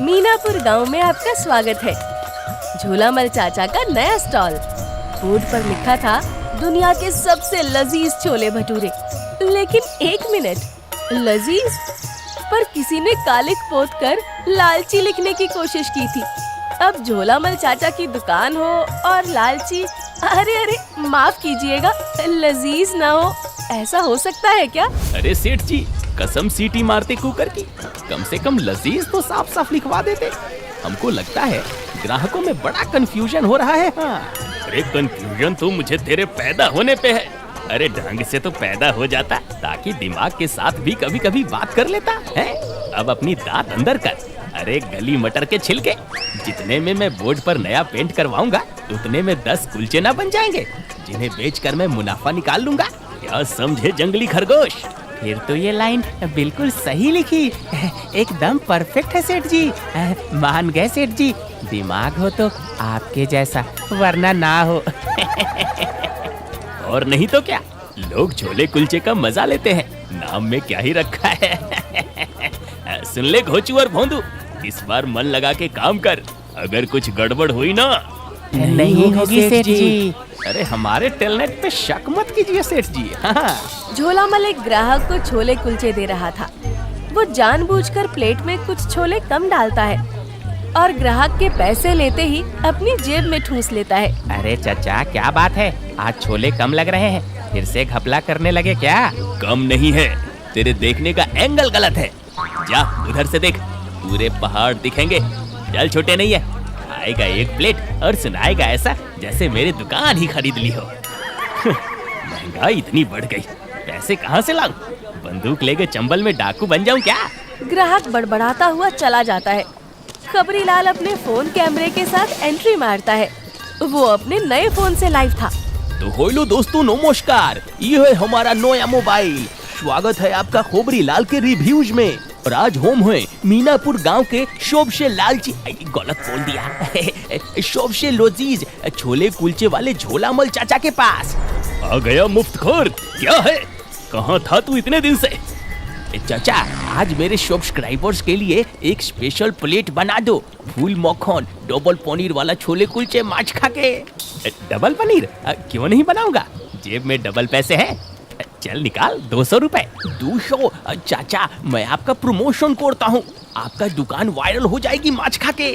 मीनापुर गांव में आपका स्वागत है। झोलामल चाचा का नया स्टॉल। बोर्ड पर लिखा था दुनिया के सबसे लजीज छोले भटूरे। लेकिन एक मिनट, लजीज? पर किसी ने कालिक पोत कर लालची लिखने की कोशिश की थी। अब झोलामल चाचा की दुकान हो और लालची, अरे माफ कीजिएगा, लजीज ना हो, ऐसा हो सकता है क्या? अरे सेठ जी, कसम सीटी मारते कुकर की, कम से कम लजीज तो साफ साफ लिखवा देते। हमको लगता है ग्राहकों में बड़ा कंफ्यूजन हो रहा है। हाँ। अरे कंफ्यूजन तो मुझे तेरे पैदा होने पे है। अरे ढंग से तो पैदा हो जाता ताकि दिमाग के साथ भी कभी कभी बात कर लेता है। अब अपनी दांत अंदर कर। अरे गली मटर के छिलके, जितने में मैं बोर्ड पर नया पेंट करवाऊंगा उतने में 10 कुलचे ना बन जाएंगे, जिन्हें बेचकर मैं मुनाफा निकाल लूंगा। क्या समझे जंगली खरगोश? फिर तो ये लाइन बिल्कुल सही लिखी, एकदम परफेक्ट है सेठ जी। मान गए सेठ जी, दिमाग हो तो आपके जैसा, वरना ना हो। और नहीं तो क्या, लोग छोले कुलचे का मजा लेते हैं, नाम में क्या ही रखा है। सुन ले घोचू और भोंदू, इस बार मन लगा के काम कर, अगर कुछ गड़बड़ हुई ना नहीं होगी सेठ जी। अरे हमारे टैलेंट पे शक मत कीजिए सेठ जी। हाँ। झोलामल एक ग्राहक को छोले कुलचे दे रहा था। वो जानबूझकर प्लेट में कुछ छोले कम डालता है और ग्राहक के पैसे लेते ही अपनी जेब में ठूस लेता है। अरे चाचा, क्या बात है, आज छोले कम लग रहे हैं, फिर से घपला करने लगे क्या? कम नहीं है, तेरे देखने का एंगल गलत है। जा उधर से देख, पूरे पहाड़ दिखेंगे। चल छोटे नहीं है, आएगा एक प्लेट और सुनाएगा ऐसा जैसे मेरी दुकान ही खरीद ली हो। महंगाई इतनी बढ़ गई, पैसे कहाँ से लाऊं? बंदूक लेके चंबल में डाकू बन जाऊं क्या? ग्राहक बड़बड़ाता हुआ चला जाता है। खबरीलाल अपने फोन कैमरे के साथ एंट्री मारता है। वो अपने नए फोन से लाइव था। तो होइलो दोस्तों, नमस्कार, ये है हमारा नया मोबाइल। स्वागत है आपका खबरीलाल के रिव्यूज में। और आज होम हुए मीनापुर गांव के सबसे लालची, गलत बोल दिया, सबसे लजीज छोले कुलचे वाले झोलामल चाचा के पास। आ गया मुफ्तखोर, क्या है, कहाँ था तू इतने दिन से? चाचा, आज मेरे सब्सक्राइबर्स के लिए एक स्पेशल प्लेट बना दो, फुल मक्खन डबल पनीर वाला छोले कुलचे माछ खा के। डबल पनीर क्यों नहीं बनाऊंगा, जेब में डबल पैसे हैं। चल निकाल 200 रुपए। 200? चाचा, मैं आपका प्रमोशन करता हूँ, आपका दुकान वायरल हो जाएगी माछ खा के।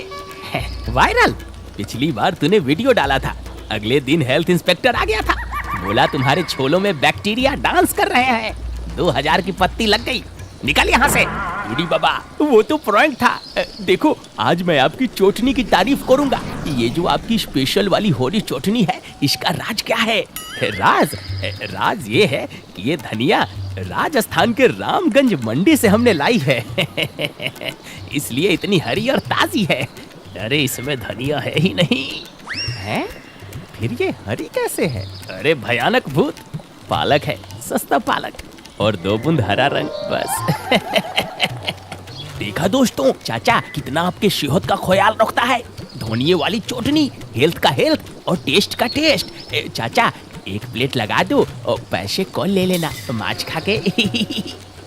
वायरल? पिछली बार तूने वीडियो डाला था, अगले दिन हेल्थ इंस्पेक्टर आ गया था, बोला तुम्हारे छोलों में बैक्टीरिया डांस कर रहे हैं। 2000 की पत्ती लग गई, निकल यहाँ से। बूढ़ी बाबा, वो तो प्रैंक था। देखो, आज मैं आपकी चटनी की तारीफ करूंगा। ये जो आपकी स्पेशल वाली हरी चटनी है, इसका राज क्या है? राज ये है कि ये धनिया राजस्थान के रामगंज मंडी से हमने लाई है। इसलिए इतनी हरी और ताजी है। अरे इसमें धनिया है ही नहीं है, फिर ये हरी कैसे है? अरे भयानक भूत, पालक है, सस्ता पालक और 2 बूंद हरा रंग, बस। देखा दोस्तों, चाचा कितना आपके सेहत का ख्याल रखता है। धनिये वाली चटनी, हेल्थ का हेल्थ और टेस्ट का टेस्ट। चाचा, एक प्लेट लगा दो और पैसे कल ले लेना, माछ खा के।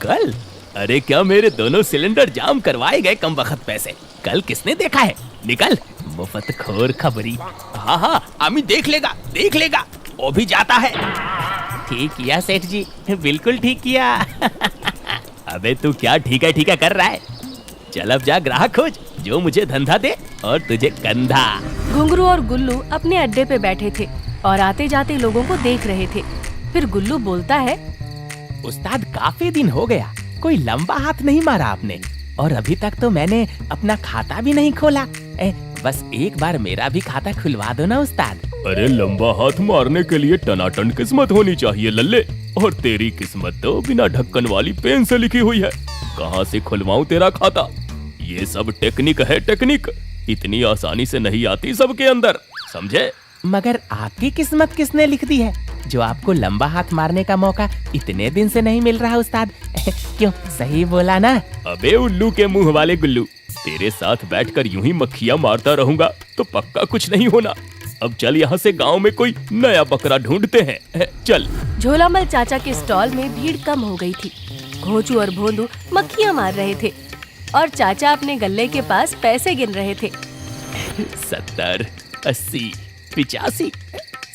कल? अरे क्या मेरे दोनों सिलेंडर जाम करवाए गए कम वक्त पैसे? कल किसने देखा है? निकल मुफ्त खोर खबरी। हाँ, आमी देख लेगा, वो भी जाता है। ठीक किया सेठ जी, बिल्कुल ठीक किया। अबे तू क्या ठीक है कर रहा है? चल अब जा ग्राहक खोज, जो मुझे धंधा दे और तुझे कंधा। घुंगरू और गुल्लू अपने अड्डे पे बैठे थे और आते जाते लोगों को देख रहे थे। फिर गुल्लू बोलता है, उस्ताद, काफी दिन हो गया, कोई लंबा हाथ नहीं मारा आपने, और अभी तक तो मैंने अपना खाता भी नहीं खोला। बस एक बार मेरा भी खाता खुलवा दो ना उस्ताद। अरे लंबा हाथ मारने के लिए टनाटन किस्मत होनी चाहिए लल्ले, और तेरी किस्मत तो बिना ढक्कन वाली पेन से लिखी हुई है। कहाँ से खुलवाऊं तेरा खाता? ये सब टेक्निक है, टेक्निक इतनी आसानी से नहीं आती सबके अंदर, समझे? मगर आपकी किस्मत किसने लिख दी है, जो आपको लंबा हाथ मारने का मौका इतने दिन से नहीं मिल रहा उस्ताद? क्यों, सही बोला ना? अबे उल्लू के मुंह वाले गुल्लू, तेरे साथ बैठकर यूं ही मक्खियां मारता रहूंगा तो पक्का कुछ नहीं होना। अब चल यहाँ से गांव में कोई नया बकरा ढूंढते हैं, चल। झोलामल चाचा के स्टॉल में भीड़ कम हो गई थी। घोचू और भोंदू मक्खियां मार रहे थे। और चाचा अपने गल्ले के पास पैसे गिन रहे थे। 70, 80, 85,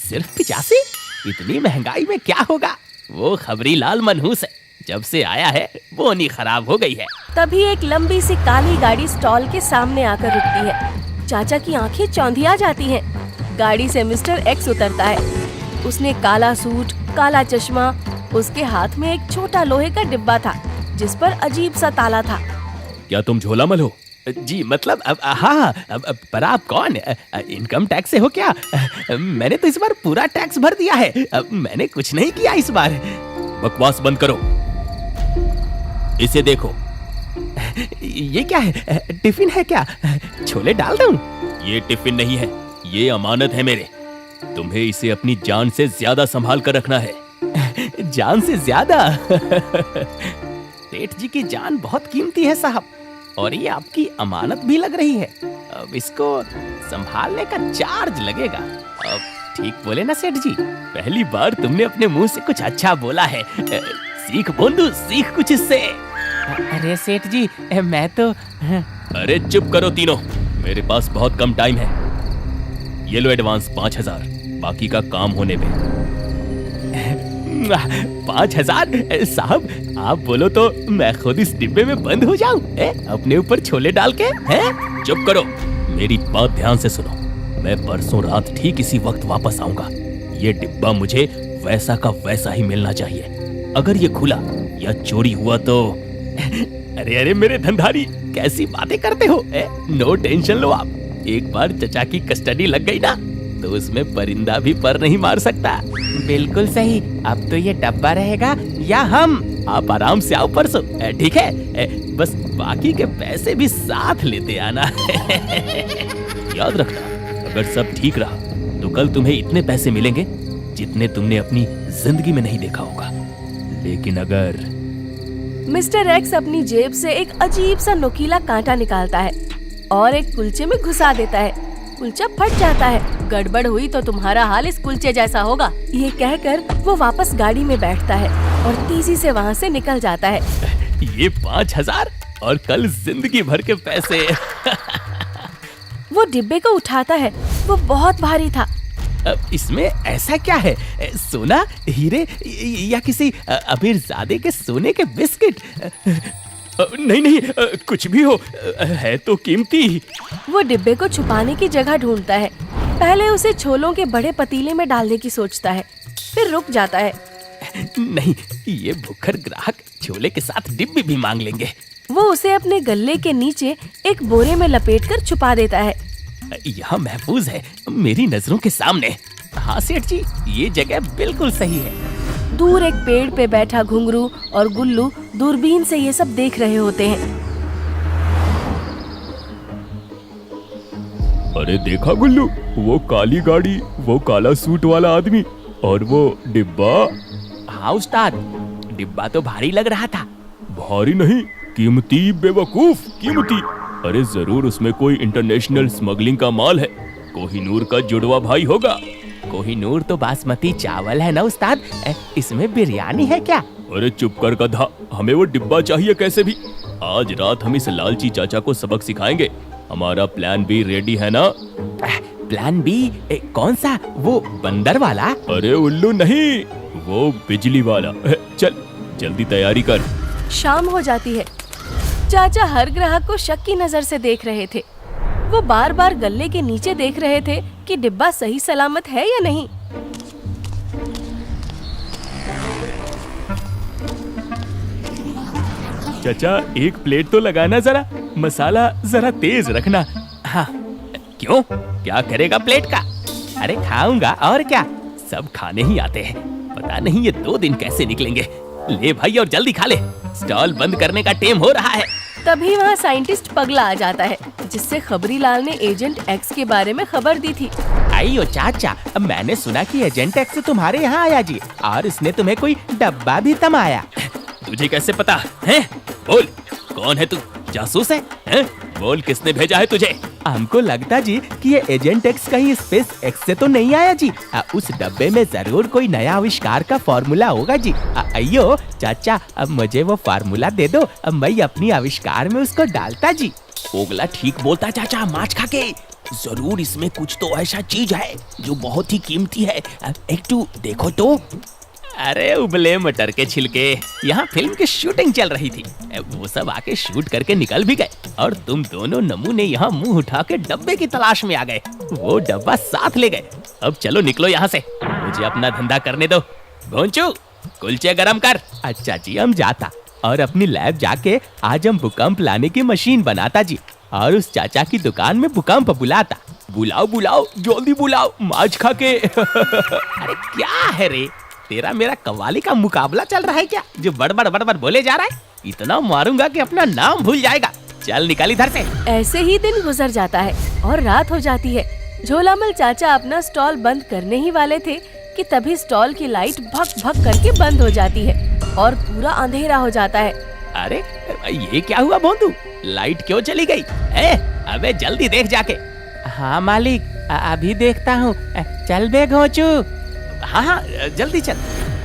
सिर्फ 85? इतनी महंगाई में क्या होगा? वो खबरी लाल मनहूस है, जब से आया है बोनी खराब हो गई है। तभी एक लंबी सी काली गाड़ी स्टॉल के सामने आकर रुकती है। चाचा की आंखें चौंधिया जाती हैं। गाड़ी से मिस्टर एक्स उतरता है। उसने काला सूट, काला चश्मा, उसके हाथ में एक छोटा लोहे का डिब्बा था जिस पर अजीब सा ताला था। क्या तुम झोलामल हो? जी मतलब हाँ, पर आप कौन? इनकम टैक्स से हो क्या? मैंने तो इस बार पूरा टैक्स भर दिया है। मैंने कुछ नहीं किया इस बार। बकवास बंद करो, इसे देखो। ये क्या है? टिफिन है क्या? छोले डाल दूं? ये टिफिन नहीं है, ये अमानत है मेरे। तुम्हें इसे अपनी जान से ज्यादा संभाल कर रखना है। जान से ज्यादा? सेठ जी की जान बहुत कीमती है साहब, और ये आपकी अमानत भी लग रही है। अब इसको संभालने का चार्ज लगेगा। अब ठीक बोले ना सेठ जी? पहली बार तुमने अपने मुंह से कुछ अच्छा बोला है। सीख बोंदू, सीख कुछ इससे। अरे सेठ जी, मैं तो... अरे चुप करो तीनों, मेरे पास बहुत कम टाइम है। ये लो एडवांस 5000, बाकी का काम होने पे। 5000? साहब आप बोलो तो मैं खुद इस डिब्बे में बंद हो जाऊं, अपने ऊपर छोले डाल के? हैं? चुप करो, मेरी बात ध्यान से सुनो। मैं परसों रात ठीक इसी वक्त वापस आऊंगा। ये डिब्बा मुझे वैसा का वैसा ही मिलना चाहिए। अगर ये खुला या चोरी हुआ तो... अरे अरे मेरे धंधारी, कैसी बातें करते हो? नो टेंशन लो आप। एक बार चचा की कस्टडी लग गई ना तो उसमें परिंदा भी पर नहीं मार सकता। बिल्कुल सही। अब तो ये डब्बा रहेगा या हम? आप आराम से आओ परसों, ठीक है? बस बाकी के पैसे भी साथ लेते आना। याद रखना, अगर सब ठीक रहा तो कल तुम्हें इतने पैसे मिलेंगे जितने तुमने अपनी जिंदगी में नहीं देखा होगा। लेकिन अगर... मिस्टर एक्स अपनी जेब से एक अजीब सा नुकीला कांटा निकालता है और एक कुलचे में घुसा देता है। कुलचा फट जाता है। गड़बड़ हुई तो तुम्हारा हाल इस कुलचे जैसा होगा। ये कहकर वो वापस गाड़ी में बैठता है और तेजी से वहाँ से निकल जाता है। ये 5000 और कल जिंदगी भर के पैसे। वो डिब्बे को उठाता है। वो बहुत भारी था। अब इसमें ऐसा क्या है? सोना, हीरे या किसी अमीरजादे के सोने के बिस्किट? नहीं नहीं, कुछ भी हो, है तो कीमती। वो डिब्बे को छुपाने की जगह ढूंढता है। पहले उसे छोलों के बड़े पतीले में डालने की सोचता है, फिर रुक जाता है। नहीं, ये भुक्खड़ ग्राहक छोले के साथ डिब्बी भी मांग लेंगे। वो उसे अपने गल्ले के नीचे एक बोरे में लपेटकर छुपा देता है। यहाँ महफूज है, मेरी नजरों के सामने। हाँ सेठ जी, ये जगह बिल्कुल सही है। दूर एक पेड़ पे बैठा घुंघरू और गुल्लू दूरबीन से ये सब देख रहे होते हैं। अरे देखा गुल्लू, वो काली गाड़ी, वो काला सूट वाला आदमी और वो डिब्बा। हाँ उस्ताद, डिब्बा तो भारी लग रहा था। भारी नहीं, कीमती बेवकूफ, कीमती। अरे जरूर उसमें कोई इंटरनेशनल स्मगलिंग का माल है। कोहिनूर का जुड़वा भाई होगा। कोहिनूर तो बासमती चावल है ना उस्ताद, इसमें बिरयानी है क्या? अरे चुप कर गधा, हमें वो डिब्बा चाहिए कैसे भी। आज रात हम इस लालची चाचा को सबक सिखाएंगे। हमारा प्लान बी रेडी है ना? Plan B? कौन सा? वो बंदर वाला? अरे उल्लू नहीं, वो बिजली वाला। चल जल्दी तैयारी कर। शाम हो जाती है। चाचा हर ग्राहक को शक की नजर से देख रहे थे। वो बार बार गल्ले के नीचे देख रहे थे कि डिब्बा सही सलामत है या नहीं। चाचा एक प्लेट तो लगाना जरा, मसाला जरा तेज रखना। हाँ। क्यों, क्या करेगा प्लेट का? अरे खाऊंगा और क्या, सब खाने ही आते हैं। पता नहीं ये 2 दिन कैसे निकलेंगे। ले भाई और जल्दी खा ले, स्टॉल बंद करने का टाइम हो रहा है। तभी वहाँ साइंटिस्ट पगला आ जाता है, जिससे खबरी लाल ने एजेंट एक्स के बारे में खबर दी थी। आइयो चाचा, मैंने सुना कि एजेंट एक्स तुम्हारे यहाँ आया जी, और इसने तुम्हें कोई डब्बा भी थमाया। तुझे कैसे पता है? बोल, कौन है तू? जासूस है? बोल, किसने भेजा है तुझे? हमको लगता जी कि ये एजेंट एक्स कहीं स्पेस एक्स से तो नहीं आया जी। उस डब्बे में जरूर कोई नया आविष्कार का फॉर्मूला होगा जी। अयो चाचा, अब मुझे वो फार्मूला दे दो, अब मैं अपनी आविष्कार में उसको डालता जी। ओगला ठीक बोलता चाचा, माच खा के। जरूर इसमें कुछ तो ऐसा चीज है जो बहुत ही कीमती है। एक टू देखो तो। अरे उबले मटर के छिलके, यहाँ फिल्म की शूटिंग चल रही थी, वो सब आके शूट करके निकल भी गए और तुम दोनों नमूने यहाँ मुंह उठा के डब्बे की तलाश में आ गए। वो डब्बा साथ ले गए। अब चलो निकलो यहाँ से, मुझे अपना धंधा करने दो। भोंचू, कुलचे गरम कर। अच्छा जी, हम जाता और अपनी लैब जाके आज हम भूकंप लाने की मशीन बनाता जी, और उस चाचा की दुकान में भूकंप बुलाता। बुलाओ बुलाओ, जल्दी बुलाओ, माच खा के। अरे क्या है रे, तेरा मेरा कव्वाली का मुकाबला चल रहा है क्या, जो बड़बड़ बड़बड़ बोले जा रहा है? इतना मारूंगा कि अपना नाम भूल जाएगा। चल निकल इधर से। ऐसे ही दिन गुजर जाता है और रात हो जाती है। झोलामल चाचा अपना स्टॉल बंद करने ही वाले थे कि तभी स्टॉल की लाइट भक भक करके बंद हो जाती है और पूरा अंधेरा हो जाता है। अरे ये क्या हुआ भोंदू, लाइट क्यों चली गई? अबे जल्दी देख जाके। हाँ मालिक, अभी देखता हूँ। चल बे घोंचू। हाँ जल्दी चल।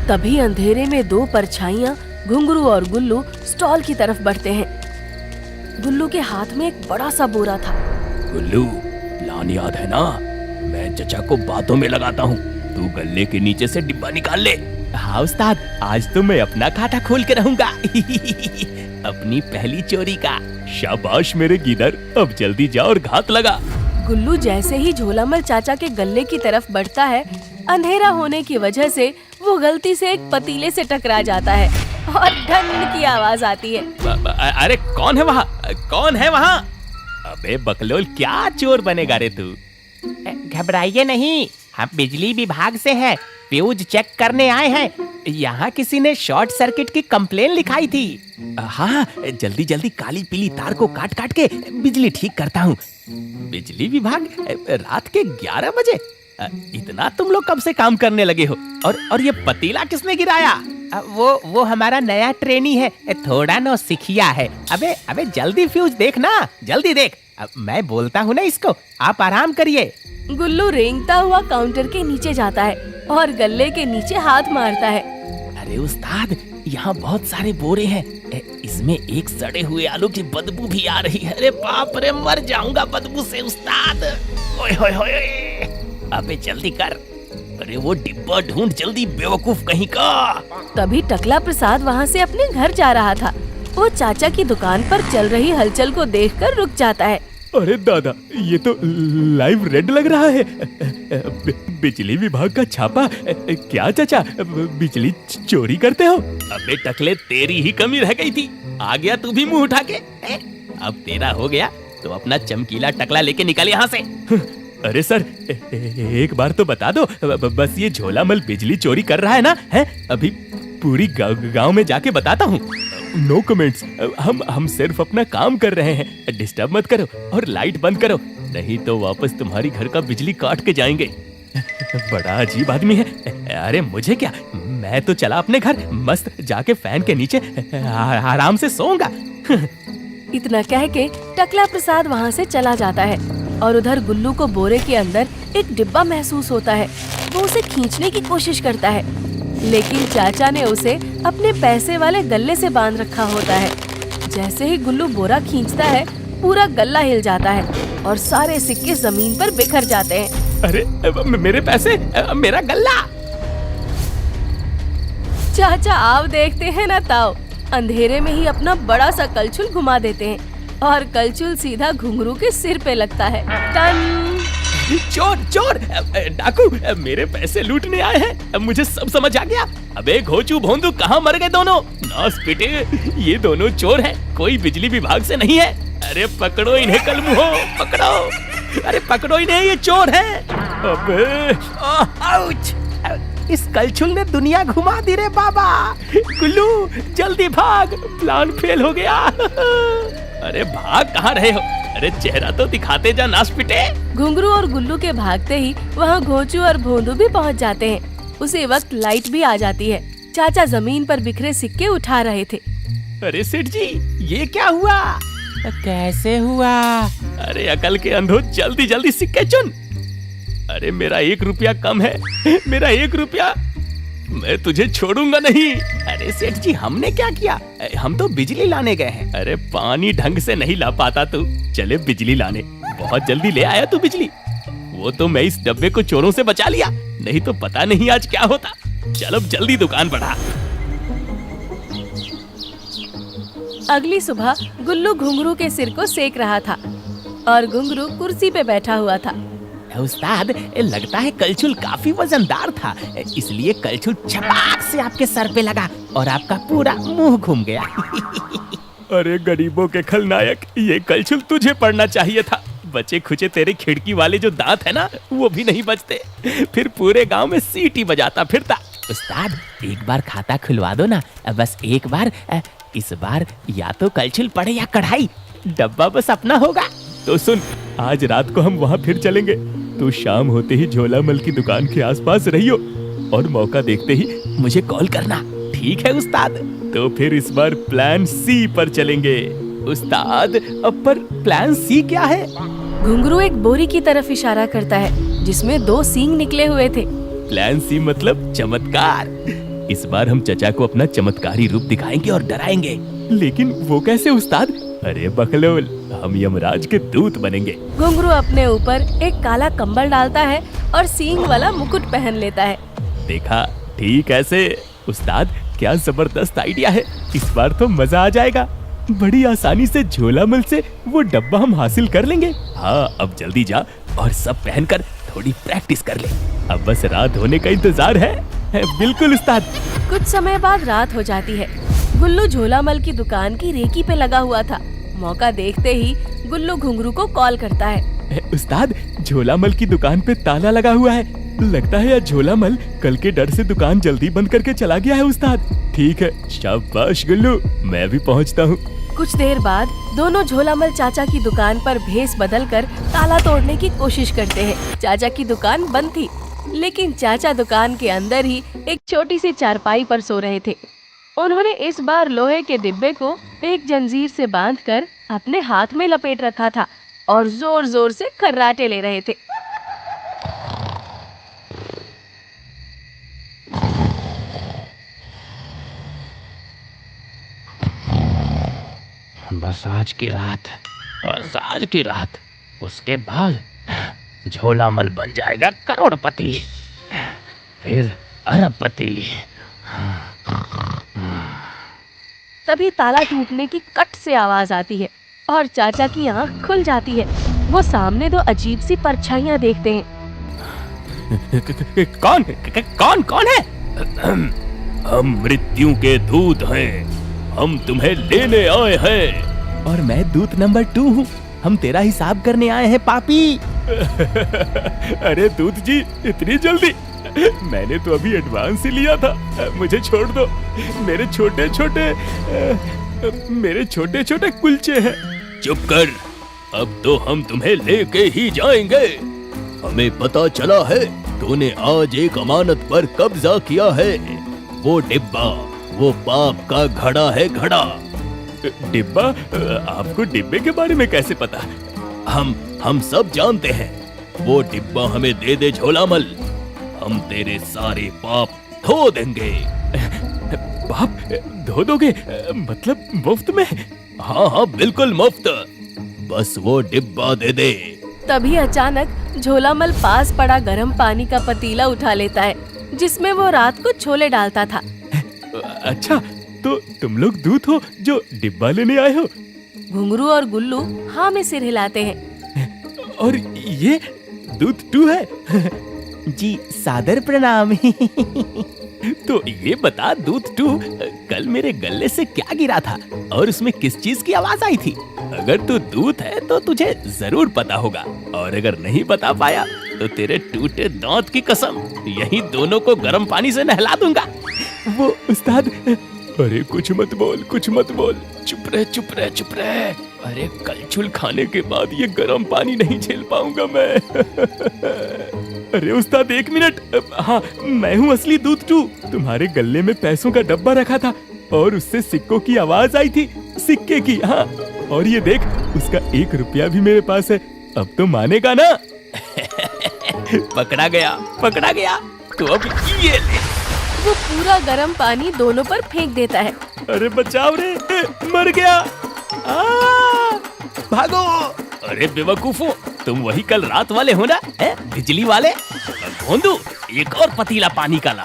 तभी अंधेरे में दो परछाइयाँ घुंघरू और गुल्लू स्टॉल की तरफ बढ़ते हैं। गुल्लू के हाथ में एक बड़ा सा बोरा था। गुल्लू, प्लान याद है ना? मैं चचा को बातों में लगाता हूँ, तू गले के नीचे से डिब्बा निकाल ले। हाँ उस्ताद, आज तो मैं अपना खाता खोल के रहूंगा। अपनी पहली चोरी का। शाबाश मेरे गिदर, अब जल्दी जा और घात लगा। गुल्लू जैसे ही झोलामल चाचा के गले की तरफ बढ़ता है, अंधेरा होने की वजह से वो गलती से एक पतीले से टकरा जाता है और ढन की आवाज आती है। अरे कौन है वहाँ, कौन है वहाँ? अबे बकलोल, क्या चोर बनेगा रे तू? घबराइए नहीं, हम बिजली विभाग से हैं, फ्यूज चेक करने आए हैं। यहाँ किसी ने शॉर्ट सर्किट की कंप्लेन लिखाई थी। हाँ, जल्दी जल्दी काली पीली तार को काट काट के बिजली ठीक करता हूँ। बिजली विभाग, रात के 11 बजे? इतना तुम लोग कब से काम करने लगे हो? और ये पतीला किसने गिराया? वो हमारा नया ट्रेनी है, थोड़ा नौसिखिया है। अबे जल्दी फ्यूज देख ना, जल्दी देख। मैं बोलता हूँ ना इसको, आप आराम करिए। गुल्लू रेंगता हुआ काउंटर के नीचे जाता है और गले के नीचे हाथ मारता है। अरे उस्ताद, यहाँ बहुत सारे बोरे हैं, इसमें एक सड़े हुए आलू की बदबू भी आ रही है। अरे बाप रे, मर जाऊंगा बदबू से उस्ताद। ओए होए होए, अबे जल्दी कर। अरे वो डिब्बा ढूंढ जल्दी, बेवकूफ कहीं का। तभी टकला प्रसाद वहाँ से अपने घर जा रहा था। वो चाचा की दुकान पर चल रही हलचल को देखकर रुक जाता है। अरे दादा, ये तो लाइव रेड लग रहा है। बिजली विभाग का छापा। क्या चाचा, बिजली चोरी करते हो? अबे टकले, तेरी ही कमी रह गई थी। आ गया तू भी मुंह उठा के। अब तेरा हो गया तो अपना चमकीला टकला लेके निकल यहाँ से। अरे सर, एक बार तो बता दो, बस ये झोलामल बिजली चोरी कर रहा है ना? है अभी पूरी गांव में जाके बताता हूँ। नो कमेंट्स, हम सिर्फ अपना काम कर रहे हैं, डिस्टर्ब मत करो और लाइट बंद करो, नहीं तो वापस तुम्हारी घर का बिजली काट के जाएंगे। बड़ा अजीब आदमी है। अरे मुझे क्या, मैं तो चला अपने घर, मस्त जाके फैन के नीचे आराम से सोऊंगा। इतना कह के टकला प्रसाद वहाँ से चला जाता है और उधर गुल्लू को बोरे के अंदर एक डिब्बा महसूस होता है। वो उसे खींचने की कोशिश करता है, लेकिन चाचा ने उसे अपने पैसे वाले गल्ले से बांध रखा होता है। जैसे ही गुल्लू बोरा खींचता है, पूरा गल्ला हिल जाता है और सारे सिक्के जमीन पर बिखर जाते हैं। अरे मेरे पैसे, मेरा गल्ला। चाचा आओ देखते हैं ना ताओ। अंधेरे में ही अपना बड़ा सा कलछुल घुमा देते हैं और कलछुल सीधा घुंघरू के सिर पे लगता है। टन! चोर चोर, डाकू मेरे पैसे लूटने आए हैं, मुझे सब समझ आ गया। अबे घोचू भोंदू, कहाँ मर गए दोनों? नास पिटे, ये दोनों चोर हैं, कोई बिजली विभाग से नहीं है। अरे पकड़ो इन्हें कलमुहो, पकड़ो। अरे पकड़ो इन्हें, ये चोर हैं। अबे आउच! इस कलछुल ने दुनिया घुमा दी रे बाबा। गुल्लू जल्दी भाग, प्लान फेल हो गया। अरे भाग कहाँ रहे हो? अरे चेहरा तो दिखाते जा, नास पिटे। घुंघरू और गुल्लू के भागते ही वहाँ घोचू और भोंदू भी पहुँच जाते हैं। उसी वक्त लाइट भी आ जाती है। चाचा जमीन पर बिखरे सिक्के उठा रहे थे। अरे सेठ जी, ये क्या हुआ? कैसे हुआ? अरे अकल के अंधो, जल्दी जल्दी सिक्के चुन। अरे मेरा 1 रुपया कम है, मेरा 1 रुपया, मैं तुझे छोड़ूंगा नहीं। अरे सेठ जी, हमने क्या किया? हम तो बिजली लाने गए हैं। अरे पानी ढंग से नहीं ला पाता तू, चले बिजली लाने। बहुत जल्दी ले आया तू बिजली। वो तो मैं इस डब्बे को चोरों से बचा लिया, नहीं तो पता नहीं आज क्या होता। चल अब जल्दी दुकान बढ़ा। अगली सुबह गुल्लू घुंघरू के सिर को सेक रहा था और घुंघरू कुर्सी पे बैठा हुआ था। उस्ताद, लगता है कलछुल काफी वजनदार था, इसलिए कलछुल छपाक से आपके सर पे लगा और आपका पूरा मुंह घूम गया। अरे गरीबों के खलनायक, ये कलछुल तुझे पड़ना चाहिए था। बचे खुचे तेरे खिड़की वाले जो दांत है ना, वो भी नहीं बचते, फिर पूरे गांव में सीटी बजाता फिरता। उस्ताद, एक बार खाता खुलवा दो ना, बस एक बार। इस बार या तो कलछुल पड़े या कढ़ाई, डब्बा बस अपना होगा। तो सुन, आज रात को हम वहाँ फिर चलेंगे। तो शाम होते ही झोलामल की दुकान के आसपास रहियो और मौका देखते ही मुझे कॉल करना। ठीक है उस्ताद। तो फिर इस बार प्लान सी पर चलेंगे। उस्ताद, अब पर प्लान सी क्या है? घुंघरू एक बोरी की तरफ इशारा करता है जिसमें 2 सींग निकले हुए थे। प्लान सी मतलब चमत्कार। इस बार हम चचा को अपना चमत्कारी रूप दिखाएंगे और डराएंगे। लेकिन वो कैसे उस्ताद? अरे बकलोल, हम यमराज के दूत बनेंगे। घुंघरू अपने ऊपर एक काला कंबल डालता है और सींग वाला मुकुट पहन लेता है। देखा ठीक ऐसे? उस्ताद, क्या जबरदस्त आइडिया है। इस बार तो मजा आ जाएगा। बड़ी आसानी से झोलामल से वो डब्बा हम हासिल कर लेंगे। हाँ, अब जल्दी जा और सब पहनकर थोड़ी प्रैक्टिस कर ले। अब बस रात होने का इंतजार है। बिल्कुल उस्ताद। कुछ समय बाद रात हो जाती है। गुल्लू झोलामल की दुकान की रेकी पे लगा हुआ था। मौका देखते ही गुल्लू घुंघरू को कॉल करता है। उस्ताद, झोलामल की दुकान पे ताला लगा हुआ है। लगता है यह झोलामल कल के डर से दुकान जल्दी बंद करके चला गया है उस्ताद। ठीक है, शाबाश गुल्लू, मैं भी पहुंचता हूँ। कुछ देर बाद दोनों झोलामल चाचा की दुकान पर भेस बदलकर ताला तोड़ने की कोशिश करते हैं। चाचा की दुकान बंद थी, लेकिन चाचा दुकान के अंदर ही एक छोटी सी चारपाई पर सो रहे थे। उन्होंने इस बार लोहे के डिब्बे को एक जंजीर से बांधकर अपने हाथ में लपेट रखा था और जोर जोर से खर्राटे ले रहे थे। बस आज की रात, उसके बाद झोलामल बन जाएगा करोड़पति, फिर अरबपति। तभी ताला टूटने की कट से आवाज आती है और चाचा की आंख खुल जाती है। वो सामने 2 अजीब सी परछाइयां देखते हैं। कौन है? हम मृत्यु के दूत हैं, हम तुम्हें लेने आए हैं। और मैं दूत नंबर 2 हूँ, हम तेरा हिसाब करने आए हैं पापी। अरे दूत जी, इतनी जल्दी? मैंने तो अभी एडवांस ही लिया था, मुझे छोड़ दो। मेरे छोटे छोटे कुलचे हैं। चुप कर, अब तो हम तुम्हें लेके ही जाएंगे। हमें पता चला है तूने आज एक अमानत पर कब्जा किया है। वो डिब्बा, वो पाप का घड़ा है, घड़ा। डिब्बा? आपको डिब्बे के बारे में कैसे पता? हम सब जानते हैं। वो डिब्बा हमें दे दे झोलामल, हम तेरे सारे पाप धो देंगे। पाप धो दोगे? मतलब मुफ्त में? हाँ, बिल्कुल मुफ्त। बस वो डिब्बा दे दे। तभी अचानक झोलामल पास पड़ा गर्म पानी का पतीला उठा लेता है जिसमें वो रात को छोले डालता था। अच्छा, तो तुम लोग दूत हो जो डिब्बा लेने आए हो? घुंघरू और गुल्लू हाँ में सिर हिलाते हैं। और ये दूत 2 है? जी सादर प्रणाम। तो ये बता दूत 2, कल मेरे गले से क्या गिरा था और उसमें किस चीज की आवाज आई थी? अगर तू दूत है तो तुझे जरूर पता होगा, और अगर नहीं बता पाया तो तेरे टूटे दांत की कसम यही दोनों को गर्म पानी से नहला दूंगा। वो उस्ताद, अरे कुछ मत बोल, चुप रह। अरे कलछुल खाने के बाद ये गर्म पानी नहीं झेल पाऊंगा मैं। अरे उस्ताद 1 मिनट। हाँ, मैं हूँ असली दूत 2। तुम्हारे गले में पैसों का डब्बा रखा था और उससे सिक्कों की आवाज आई थी, सिक्के की। हाँ, और ये देख, उसका 1 रुपया भी मेरे पास है। अब तो मानेगा ना? पकड़ा गया। तो अब ये ले। वो पूरा गर्म पानी दोनों पर फेंक देता है। अरे बचाओ रे, मर गया। भागो। अरे बेवकूफो, तुम वही कल रात वाले हो ना, बिजली वाले? भोंदू, एक और पतीला पानी का ला।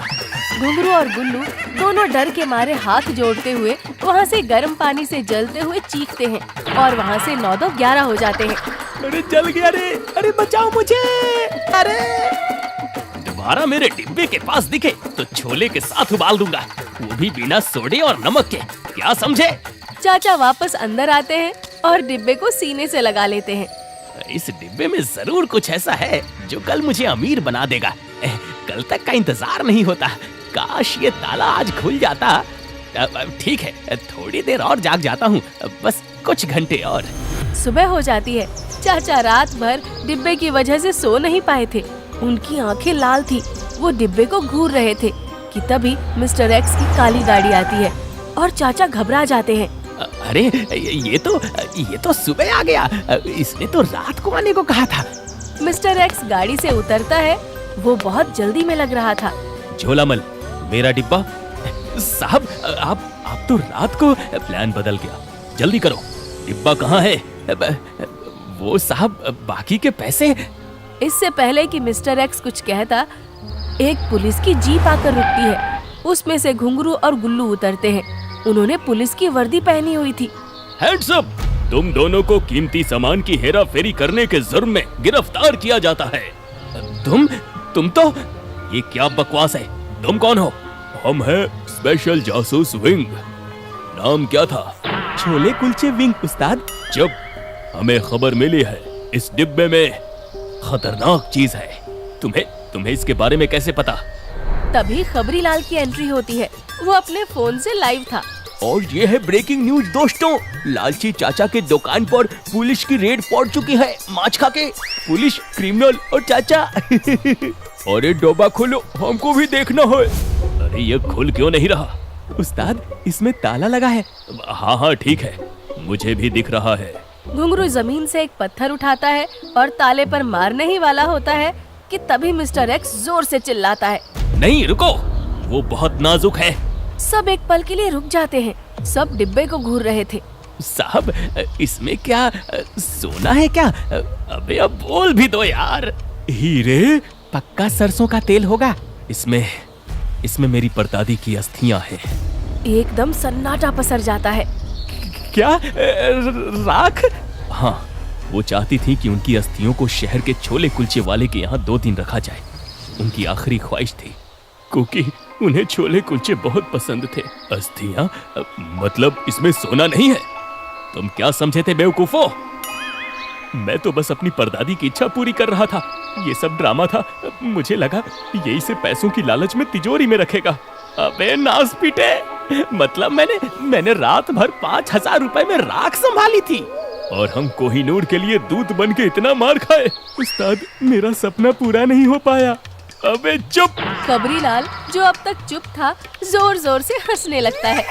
घुंघरू और गुल्लू दोनों डर के मारे हाथ जोड़ते हुए वहाँ से गर्म पानी से जलते हुए चीखते हैं और वहाँ से 9-11 हो जाते हैं। अरे जल गया रे, अरे बचाओ मुझे। अरे दोबारा मेरे डिब्बे के पास दिखे तो छोले के साथ उबाल दूंगा, वो भी बिना सोडे और नमक के, क्या समझे? चाचा वापस अंदर आते हैं और डिब्बे को सीने से लगा लेते हैं। इस डिब्बे में जरूर कुछ ऐसा है जो कल मुझे अमीर बना देगा। कल तक का इंतजार नहीं होता। काश ये ताला आज खुल जाता। ठीक है, थोड़ी देर और जाग जाता हूँ, बस कुछ घंटे और। सुबह हो जाती है। चाचा रात भर डिब्बे की वजह से सो नहीं पाए थे। उनकी आंखें लाल थी। वो डिब्बे को घूर रहे थे कि तभी मिस्टर एक्स की काली गाड़ी आती है और चाचा घबरा जाते हैं। अरे ये तो सुबह आ गया। इसने तो रात को आने को कहा था। मिस्टर एक्स गाड़ी से उतरता है। वो बहुत जल्दी में लग रहा था। झोलामल, मेरा डिब्बा। साहब, आप तो रात को प्लान बदल गया। जल्दी करो, डिब्बा कहाँ है? वो साहब, बाकी के पैसे। इससे पहले कि मिस्टर एक्स कुछ कहता, एक पुलिस की जीप आकर रुकती है। उसमें से घुंघरू और गुल्लू उतरते हैं। उन्होंने पुलिस की वर्दी पहनी हुई थी। Hands up! तुम दोनों को कीमती सामान की हेरा फेरी करने के जुर्म में गिरफ्तार किया जाता है। तुम तो, ये क्या बकवास है? तुम कौन हो? हम हैं स्पेशल जासूस विंग। नाम क्या था? छोले कुलचे विंग उस्ताद। जब हमें खबर मिली है इस डिब्बे में खतरनाक चीज है, तुम्हें इसके बारे में कैसे पता? तभी खबरी लाल की एंट्री होती है। वो अपने फोन से लाइव था। और ये है ब्रेकिंग न्यूज दोस्तों, लालची चाचा के दुकान पर पुलिस की रेड पड़ चुकी है। माछ खा के पुलिस, क्रिमिनल और चाचा। अरे डोबा खोलो, हमको भी देखना है। अरे ये खुल क्यों नहीं रहा? उस्ताद, इसमें ताला लगा है। हाँ ठीक है, मुझे भी दिख रहा है। घुंघरू जमीन से एक पत्थर उठाता है और ताले पर मारने ही वाला होता है कि तभी मिस्टर एक्स जोर से चिल्लाता है, नहीं रुको, वो बहुत नाजुक है। सब एक पल के लिए रुक जाते हैं। सब डिब्बे को घूर रहे थे। साहब, इसमें क्या सोना है क्या? अबे अब बोल भी दो यार। हीरे? पक्का सरसों का तेल होगा। इसमें मेरी परदादी की अस्थियां हैं। एकदम सन्नाटा पसर जाता है। क्या? राख? हाँ, वो चाहती थी कि उनकी अस्थियों को शहर के छोले कुलचे वाले के यहाँ 2 दिन रखा जाए। उनकी आखिरी ख्वाहिश थी, क्योंकि उन्हें छोले कुलचे बहुत पसंद थे। अस्थियां? मतलब इसमें सोना नहीं है? तुम क्या समझे थे बेवकूफो? मैं तो बस अपनी परदादी की इच्छा पूरी कर रहा था। ये सब ड्रामा था। मुझे लगा ये इसे पैसों की लालच में तिजोरी में रखेगा। अबे नास पीटे, मतलब मैंने रात भर 5,000 रुपए में राख संभाली थी और हम कोहिनूर के लिए दूत बन के इतना मार खाए। उस्ताद, मेरा सपना पूरा नहीं हो पाया। अबे चुप! खबरी लाल, जो अब तक चुप था, जोर जोर से हंसने लगता है।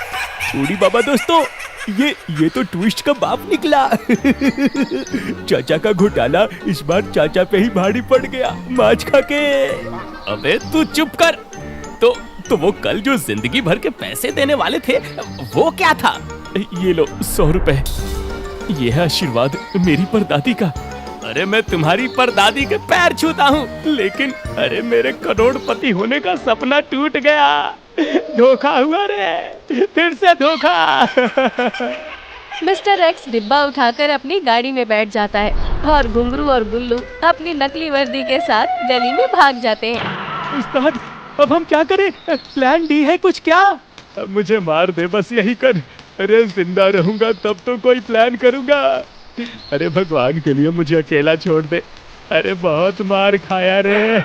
उड़ी बाबा दोस्तों, ये तो ट्विस्ट का बाप निकला। चाचा का घोटाला इस बार चाचा पे ही भारी पड़ गया, माछ खा के। अबे तू चुप कर। तो वो कल जो जिंदगी भर के पैसे देने वाले थे, वो क्या था? ये लो 100 रुपए। ये है आशीर्वाद मेरी परदादी का। अरे मैं तुम्हारी परदादी के पैर छूता हूँ, लेकिन अरे मेरे करोड़पति होने का सपना टूट गया। धोखा हुआ रे, फिर से धोखा। मिस्टर एक्स डिब्बा उठाकर अपनी गाड़ी में बैठ जाता है और घुंघरू और गुल्लू अपनी नकली वर्दी के साथ गली में भाग जाते हैं। उस्ताद, अब हम क्या करें? प्लान डी है कुछ क्या? अब मुझे मार दे, बस यही कर। अरे जिंदा रहूंगा तब तो कोई प्लान करूंगा। अरे भगवान के लिए मुझे अकेला छोड़ दे। अरे बहुत मार खाया रे।